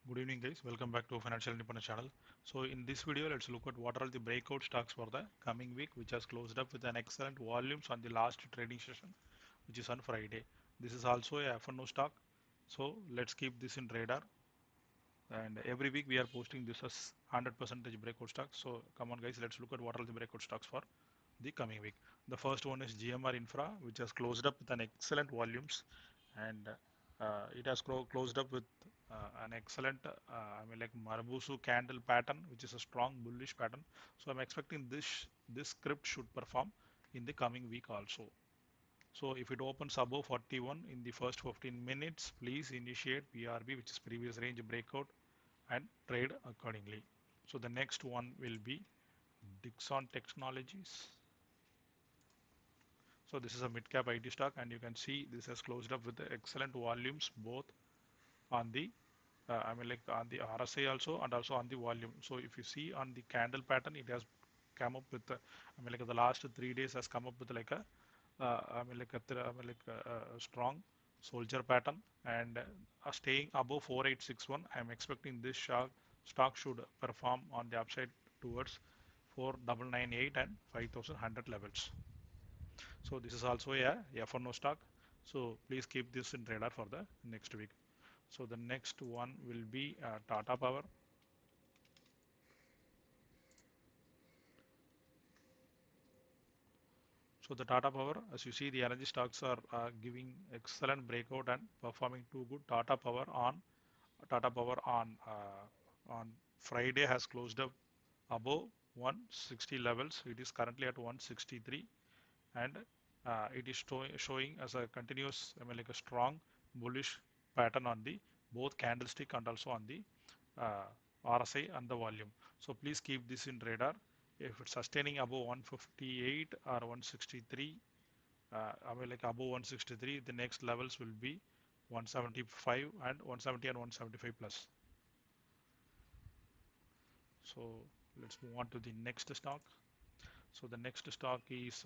Good evening guys, welcome back to Financial Independence channel. So in this video, let's look at what are the breakout stocks for the coming week, which has closed up with an excellent volumes on the last trading session, which is on Friday. This is also a FNO stock. So let's keep this in radar. And every week we are posting this as 100% breakout stocks. So come on guys, let's look at what are the breakout stocks for the coming week. The first one is GMR Infra, which has closed up with an excellent volumes, and it has closed up with an excellent, like Marabusu candle pattern, which is a strong bullish pattern. So I'm expecting this script should perform in the coming week also. So if it opens above 41 in the first 15 minutes, please initiate PRB, which is previous range breakout, and trade accordingly. So the next one will be Dixon Technologies. So this is a mid cap IT stock, and you can see this has closed up with excellent volumes both on the like on the RSI also and also on the volume. So if you see on the candle pattern, it has come up with like the last 3 days has come up with like a a strong soldier pattern, and staying above 4861. I am expecting this stock should perform on the upside towards 4998 and 5100 levels. So this is also a FNO stock. So please keep this in radar for the next week. So the next one will be Tata Power. So the Tata Power, as you see, the energy stocks are giving excellent breakout and performing too good. Tata Power on Friday has closed up above 160 levels. It is currently at 163, and it is showing as a continuous, like a strong bullish pattern on the both candlestick and also on the uh, RSI and the volume. So please keep this in radar. If it's sustaining above 158 or 163, like above 163, the next levels will be 175 and 170 and 175 plus. So let's move on to the next stock. So the next stock is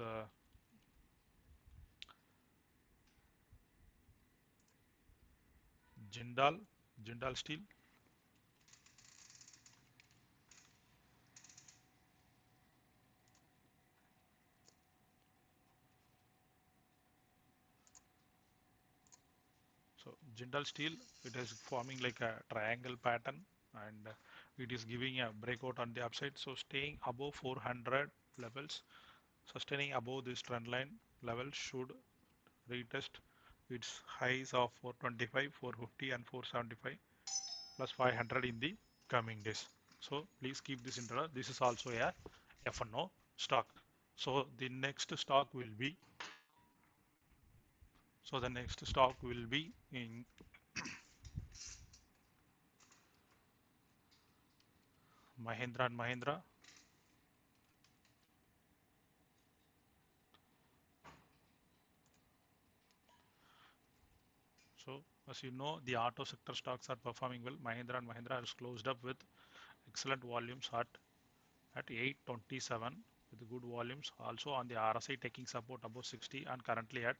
Jindal, Jindal Steel. So Jindal Steel, it is forming like a triangle pattern, and it is giving a breakout on the upside. So staying above 400 levels, sustaining above this trend line level should retest its highs of 425, 450 and 475 plus 500 in the coming days. So please keep this in radar. This is also a FNO stock. So the next stock will be in Mahindra and Mahindra. So as you know, the auto sector stocks are performing well. Mahindra and Mahindra has closed up with excellent volumes at 827 with good volumes. Also on the RSI taking support above 60 and currently at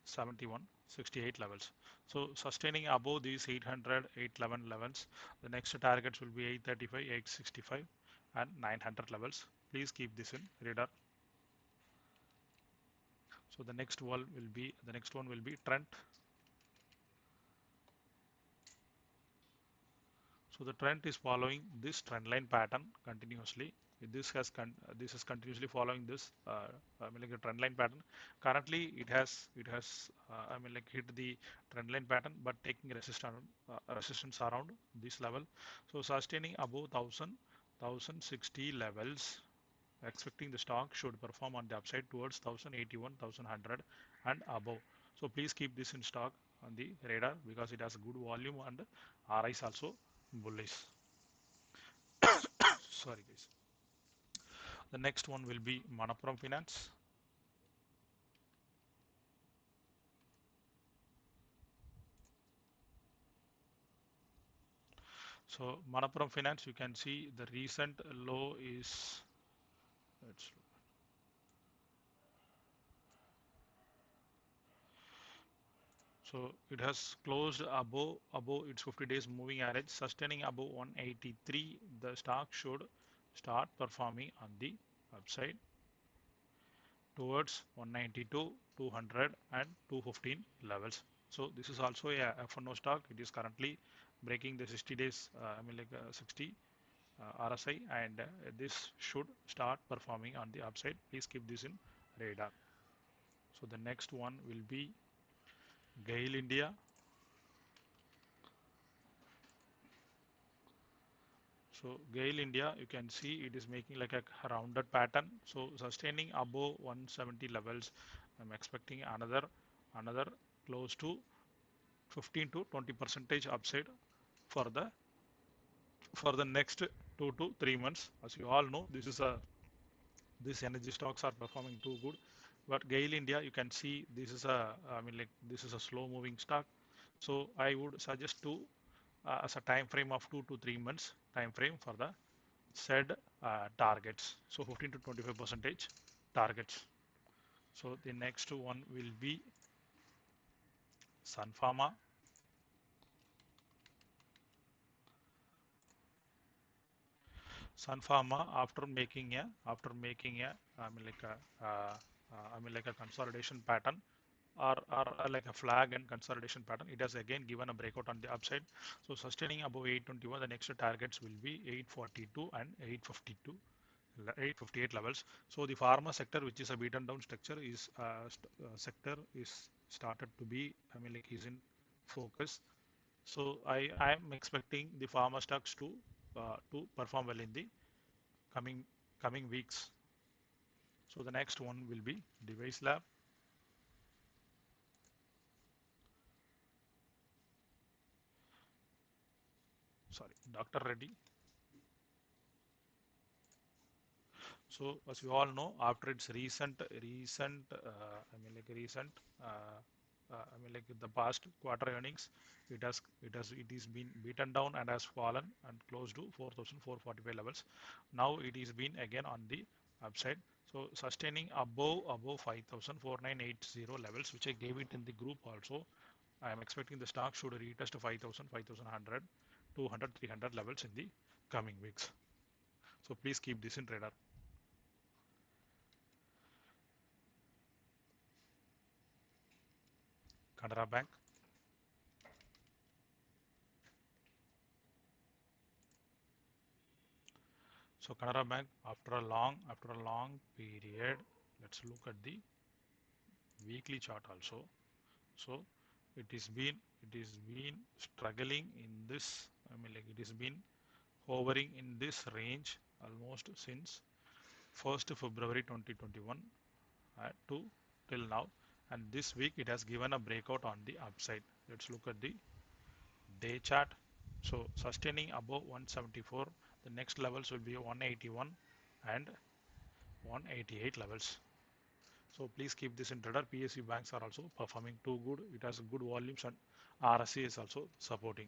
71, 68 levels. So sustaining above these 800, 811 levels, the next targets will be 835, 865 and 900 levels. Please keep this in radar. So the next one will be Trent. So the trend is following this trend line pattern continuously. This is continuously following this like a trend line pattern. Currently, like hit the trend line pattern, but taking resistance around this level. So sustaining above 1060 levels. Expecting the stock should perform on the upside towards 1081, 1100 and above. So please keep this in stock on the radar because it has a good volume and RI is also bullish. Sorry guys. The next one will be Manappuram Finance. So Manappuram Finance, you can see the recent low is, let's, So it has closed above its 50 days moving average, sustaining above 183. The stock should start performing on the upside towards 192, 200 and 215 levels. So this is also a FNO stock. It is currently breaking the 60 days, 60 RSI, and this should start performing on the upside. Please keep this in radar. So the next one will be GAIL India. So GAIL India, you can see it is making like a rounded pattern. So sustaining above 170 levels, I'm expecting another close to 15 to 20 percentage upside for the next 2 to 3 months. As you all know, these energy stocks are performing too good. But GAIL India, you can see this is this is a slow moving stock. So I would suggest to as a time frame of 2 to 3 months time frame for the said targets. So 15 to 25 percentage targets. So the next one will be Sun Pharma. Sun Pharma, after making a like a consolidation pattern, or like a flag and consolidation pattern, it has again given a breakout on the upside. So sustaining above 821, the next targets will be 842 and 852. 858 levels. So the pharma sector, which is a beaten down structure, is sector is started to be, is in focus. So I am expecting the pharma stocks to perform well in the coming coming weeks. So the next one will be Device Lab. Sorry, Dr. Reddy. So as you all know, after its recent, uh, the past quarter earnings, it is been beaten down and has fallen and close to 4,445 levels. Now it is been again on the upside. So sustaining above 5,04980 levels, which I gave it in the group also. I am expecting the stock should retest 5,000, 5,100, 200, 300 levels in the coming weeks. So please keep this in radar. Canara Bank. So Canara Bank, after a long period, let's look at the weekly chart also. So it is been struggling in this. It has been hovering in this range almost since 1st February 2021 to till now. And this week it has given a breakout on the upside. Let's look at the day chart. So sustaining above 174, the next levels will be 181 and 188 levels. So please keep this in radar. PSU banks are also performing too good. It has good volumes and RSC is also supporting.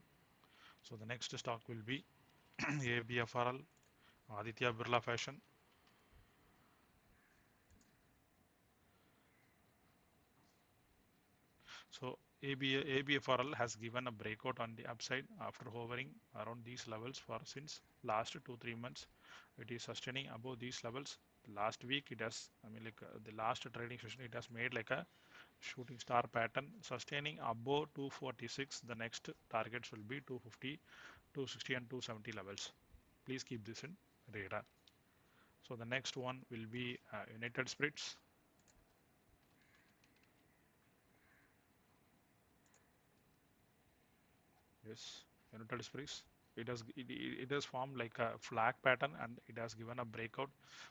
So the next stock will be ABFRL, Aditya Birla Fashion. So ABFRL has given a breakout on the upside after hovering around these levels for since last 2 3 months. It is sustaining above these levels. Last week it has, the last trading session, it has made like a shooting star pattern, sustaining above 246. The next targets will be 250, 260 and 270 levels. Please keep this in radar. So the next one will be United Spirits. Yes, United Spirits. It has formed like a flag pattern and it has given a breakout.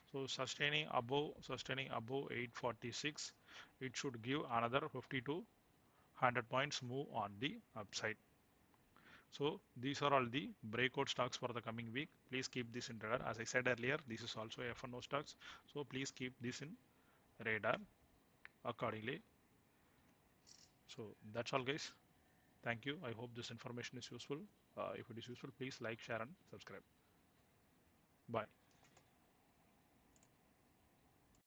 So sustaining above 846, it should give another 50 to 100 points move on the upside. So these are all the breakout stocks for the coming week. Please keep this in radar. As I said earlier, this is also FNO stocks. So please keep this in radar accordingly. So that's all, guys. Thank you. I hope this information is useful. If it is useful, please like, share, and subscribe. Bye.